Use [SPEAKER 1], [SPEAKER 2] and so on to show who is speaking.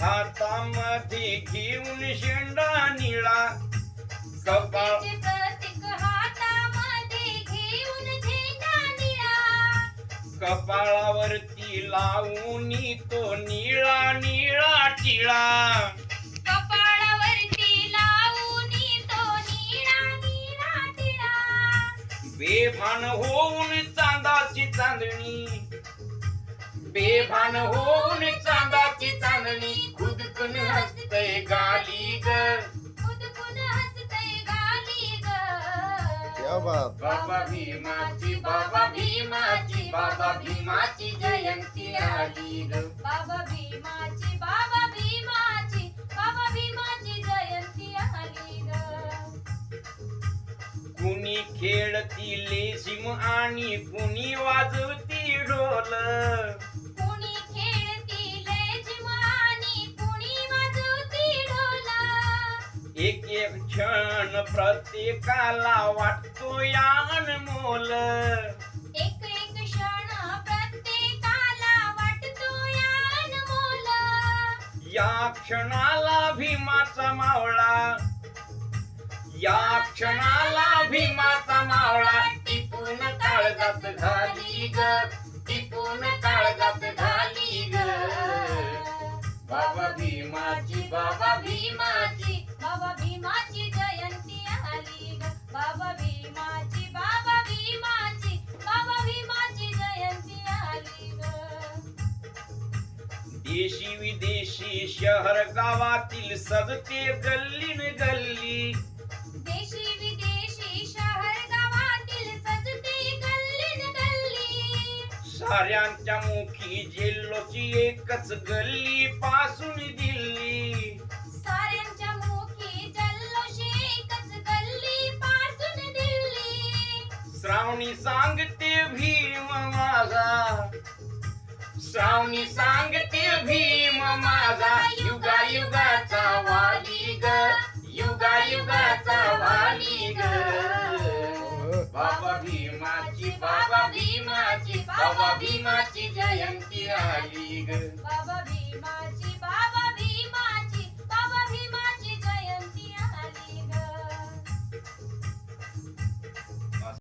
[SPEAKER 1] हातामध्ये घेऊन शेंडा निळा कपाळ
[SPEAKER 2] प्रतीक हातामध्ये घेऊन झेंडा निळा
[SPEAKER 1] कपाळावरती लावून तो निळा निळा टिळा
[SPEAKER 2] कपाळावरती लावून तो निळा निळा टिळा
[SPEAKER 1] बेभान होऊन चांदाची चांदणी बेभान होऊन चांदाची चांदणी खुदकून हसतय गाली ग
[SPEAKER 2] खुदकून हसतय गाली ग
[SPEAKER 3] क्या बात.
[SPEAKER 1] बाबा भीमाची बाबा भीमाची बाबा भीमाची जयंती आली ग
[SPEAKER 2] बाबा भीमाची बाबा भीमाची बाबा भीमाची जयंती आली ग
[SPEAKER 1] कुणी खेळती लेझिम आणि कुणी वाजवती ढोल
[SPEAKER 2] कुणी खेळती लेझिम आणि कुणी वाजवती ढोल
[SPEAKER 1] एक एक क्षण प्रत्येकाला वाटतो या अनमोल
[SPEAKER 2] एक एक क्षण प्रत्येकाला वाटतो या अनमोल
[SPEAKER 1] या क्षणाला भीमाचा मावळा या क्षणाला भीमाचा मावळा टिपून काळजात घाली ग टिपून काळजात घाली ग बाबा भीमाची बाबा भीमाची
[SPEAKER 2] बाबा भीमाची जयंती आली ग बाबा भीमाची बाबा भीमाची बाबा भीमाची जयंती आली ग
[SPEAKER 1] देशी विदेशी शहर गावातील सजते गल्लीन गल्ली
[SPEAKER 2] देशी विदेशी शहर गावातील सजते गल्लीन गल्ली
[SPEAKER 1] साऱ्यांच्या मुखी जेल्लोची एकच गल्ली पासून दिल्ली
[SPEAKER 2] साऱ्यांच्या मुखी जल्लोषी एकच गल्ली पासून दिल्ली
[SPEAKER 1] श्रावणी सांगते भीम माझा श्रावणी सांगते भीम माझा युगा युगाचा वाली ग युगा युगाचा वाली ग बाबा भीमाची बाबा भीमाची बाबा भीमाची जयंती आली ग
[SPEAKER 2] बाबा भीमाची